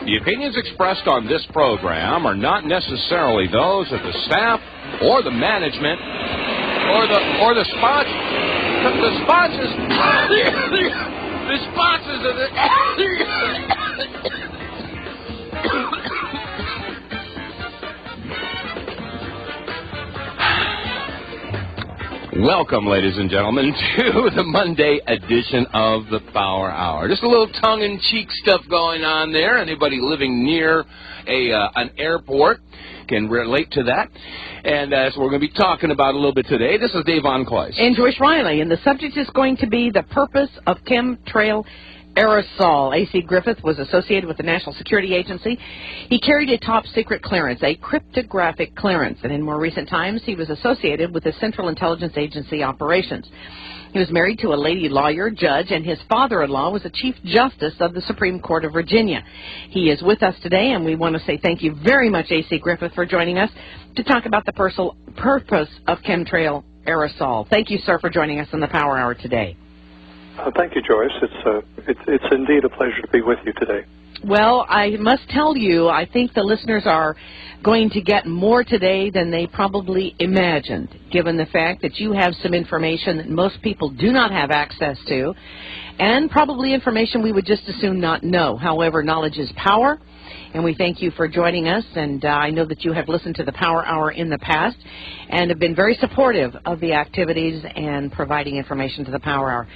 The opinions expressed on this program are not necessarily those of the staff or the management or the sponsors. The sponsors. The sponsors of the. Welcome, ladies and gentlemen, to the Monday edition of the Power Hour. Just a little tongue-in-cheek stuff going on there. Anybody living near an airport can relate to that. And that's what we're going to be talking about a little bit today. This is Dave Von Cloyce. And Joyce Riley. And the subject is going to be the purpose of Chemtrail aerosol. A.C. Griffith was associated with the National Security Agency. He carried a top-secret clearance, a cryptographic clearance, and in more recent times he was associated with the Central Intelligence Agency operations. He was married to a lady lawyer, judge, and his father-in-law was a Chief Justice of the Supreme Court of Virginia. He is with us today, and we want to say thank you very much, A.C. Griffith, for joining us to talk about the purpose of chemtrail aerosol. Thank you, sir, for joining us on the Power Hour today. Thank you, Joyce. It's indeed a pleasure to be with you today. Well, I must tell you, I think the listeners are going to get more today than they probably imagined, given the fact that you have some information that most people do not have access to, and probably information we would just as soon not know. However, knowledge is power, and we thank you for joining us, and I know that you have listened to the Power Hour in the past and have been very supportive of the activities and providing information to the Power Hour.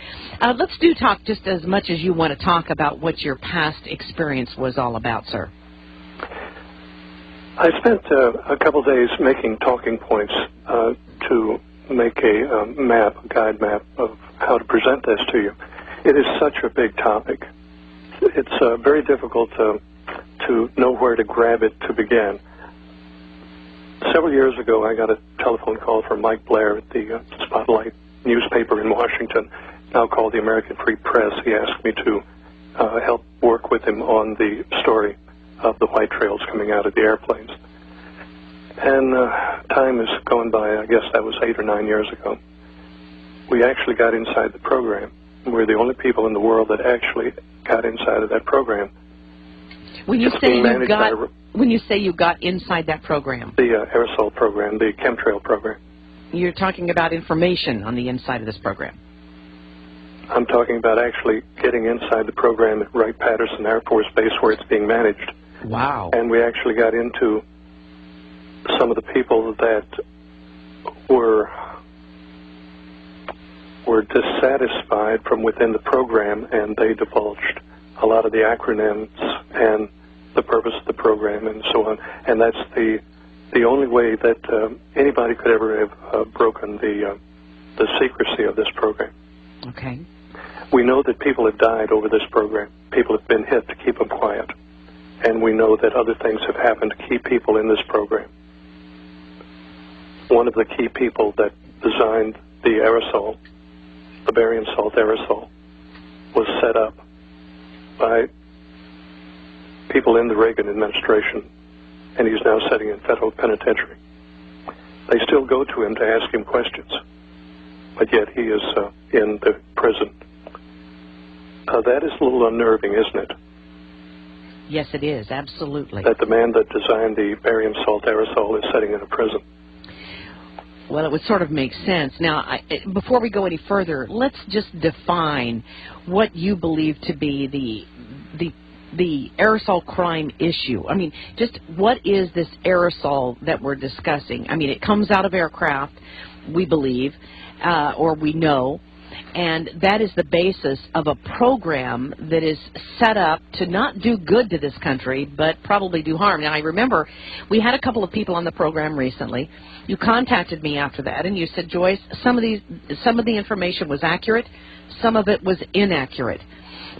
Let's talk just as much as you want to talk about what your past experience was all about, sir. I spent a couple days making talking points to make a guide map of how to present this to you. It is such a big topic. It's very difficult to know where to grab it to begin. Several years ago, I got a telephone call from Mike Blair at the Spotlight newspaper in Washington, now called the American Free Press. He asked me to help work with him on the story of the white trails coming out of the airplanes. And time has gone by. I guess that was 8 or 9 years ago. We actually got inside the program. We're the only people in the world that actually got inside of that program. When you say you got inside that program, the aerosol program, the chemtrail program, you're talking about information on the inside of this program. I'm talking about actually getting inside the program at Wright-Patterson Air Force Base where it's being managed. Wow. And we actually got into some of the people that were dissatisfied from within the program, and they divulged a lot of the acronyms and the purpose of the program and so on. And that's the only way that anybody could ever have broken the secrecy of this program. Okay. We know that people have died over this program. People have been hit to keep them quiet. And we know that other things have happened to keep people in this program. One of the key people that designed the aerosol, the barium salt aerosol, was set up by people in the Reagan administration, and he's now sitting in federal penitentiary. They still go to him to ask him questions, but yet he is in the prison. That is a little unnerving, isn't it? Yes, it is, absolutely. That the man that designed the barium salt aerosol is sitting in a prison. Well, it would sort of make sense. Now, before we go any further, let's just define what you believe to be the aerosol crime issue. I mean, just what is this aerosol that we're discussing? I mean, it comes out of aircraft, we believe, or we know, and that is the basis of a program that is set up to not do good to this country, but probably do harm. Now, I remember we had a couple of people on the program recently. You contacted me after that, and you said, Joyce, some of the information was accurate, some of it was inaccurate.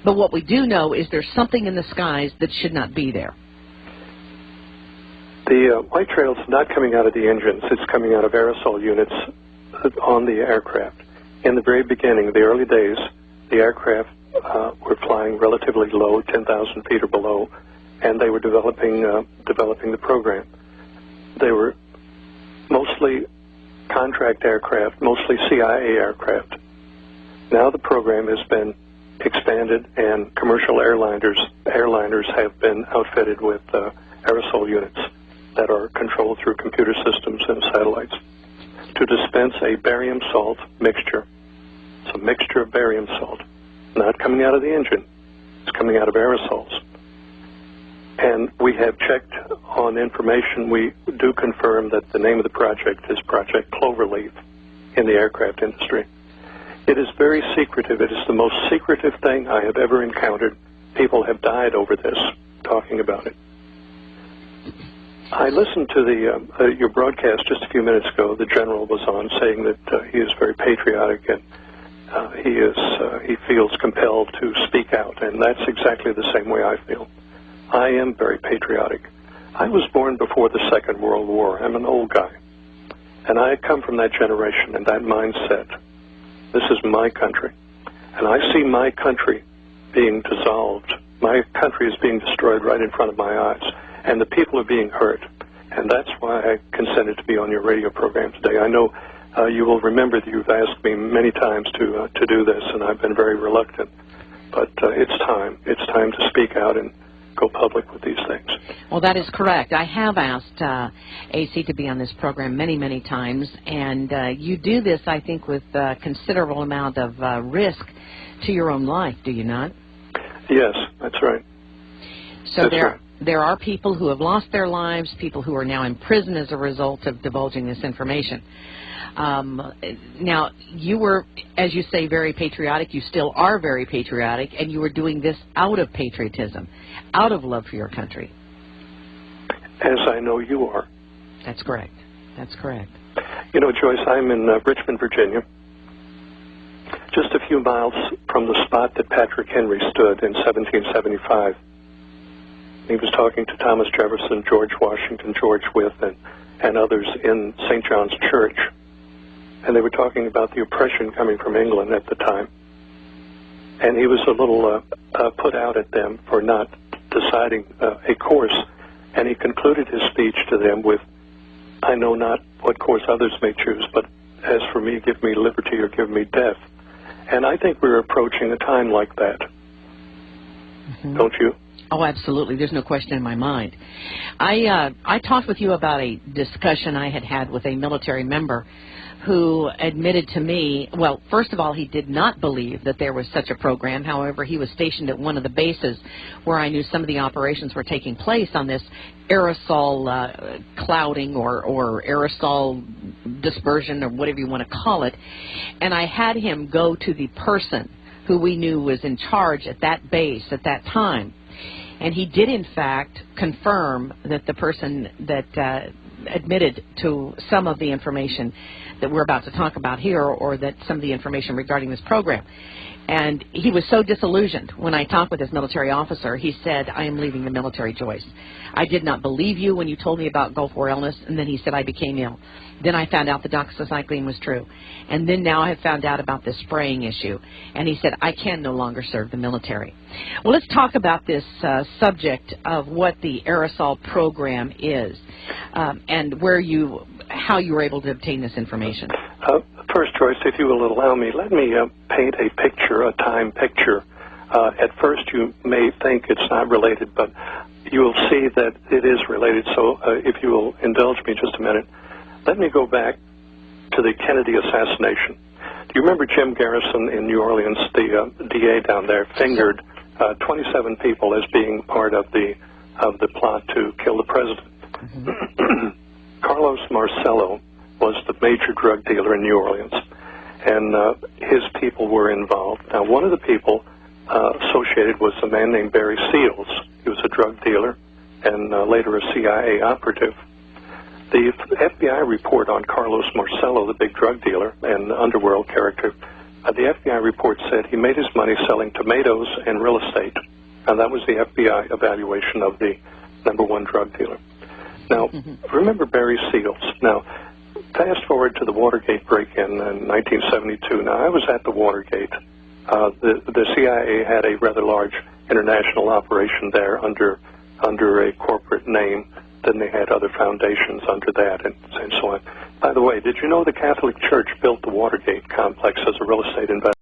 But what we do know is there's something in the skies that should not be there. The white trail's not coming out of the engines. It's coming out of aerosol units on the aircraft. In the very beginning, the early days, the aircraft were flying relatively low, 10,000 feet or below, and they were developing the program. They were mostly contract aircraft, mostly CIA aircraft. Now the program has been expanded, and commercial airliners have been outfitted with aerosol units that are controlled through computer systems and satellites to dispense a barium salt mixture. It's a mixture of barium salt, not coming out of the engine. It's coming out of aerosols. And we have checked on information. We do confirm that the name of the project is Project Cloverleaf in the aircraft industry. It is very secretive. It is the most secretive thing I have ever encountered. People have died over this, talking about it. I listened to your broadcast just a few minutes ago. The general was on saying that he is very patriotic and he feels compelled to speak out, and that's exactly the same way I feel. I am very patriotic. I was born before the Second World War. I'm an old guy, and I come from that generation and that mindset. This is my country, and I see my country being dissolved. My country is being destroyed right in front of my eyes, and the people are being hurt, and that's why I consented to be on your radio program today. I know you will remember that you've asked me many times to do this, and I've been very reluctant, but it's time. It's time to speak out and go public with these things. Well, that is correct. I have asked AC to be on this program many, many times, and you do this, I think, with a considerable amount of risk to your own life, do you not? Yes, that's right. So there are people who have lost their lives, people who are now in prison as a result of divulging this information. Now, you were, as you say, very patriotic. You still are very patriotic, and you were doing this out of patriotism, out of love for your country. As I know you are. That's correct. That's correct. You know, Joyce, I'm in Richmond, Virginia, just a few miles from the spot that Patrick Henry stood in 1775. He was talking to Thomas Jefferson, George Washington, George Wythe, and others in St. John's Church. And they were talking about the oppression coming from England at the time. And he was a little put out at them for not deciding a course. And he concluded his speech to them with, "I know not what course others may choose, but as for me, give me liberty or give me death." And I think we're approaching a time like that. Mm-hmm. Don't you? Oh, absolutely. There's no question in my mind. I talked with you about a discussion I had with a military member who admitted to me, well, first of all, he did not believe that there was such a program. However, he was stationed at one of the bases where I knew some of the operations were taking place on this aerosol clouding or aerosol dispersion or whatever you want to call it. And I had him go to the person who we knew was in charge at that base at that time. And he did, in fact, confirm that the person that admitted to some of the information that we're about to talk about here, or that some of the information regarding this program. And he was so disillusioned when I talked with this military officer. He said, "I am leaving the military, Joyce. I did not believe you when you told me about Gulf War illness." And then he said, "I became ill. Then I found out the doxycycline was true. And then now I have found out about this spraying issue." And he said, "I can no longer serve the military." Well, let's talk about this subject of what the aerosol program is and how you were able to obtain this information. First, Joyce, if you will allow me, let me paint a picture, a time picture. At first, you may think it's not related, but you will see that it is related. So if you will indulge me just a minute, let me go back to the Kennedy assassination. Do you remember Jim Garrison in New Orleans, the DA down there, fingered 27 people as being part of the plot to kill the president? Mm-hmm. Carlos Marcello was the major drug dealer in New Orleans, and his people were involved. Now, one of the people associated was a man named Barry Seals. He was a drug dealer and later a CIA operative. The FBI report on Carlos Marcello, the big drug dealer and underworld character, the FBI report said he made his money selling tomatoes and real estate, and that was the FBI evaluation of the #1 drug dealer. Now, remember Barry Seals. Now, fast forward to the Watergate break-in in 1972. Now, I was at the Watergate. The CIA had a rather large international operation there under a corporate name. Then they had other foundations under that and so on. By the way, did you know the Catholic Church built the Watergate complex as a real estate investment?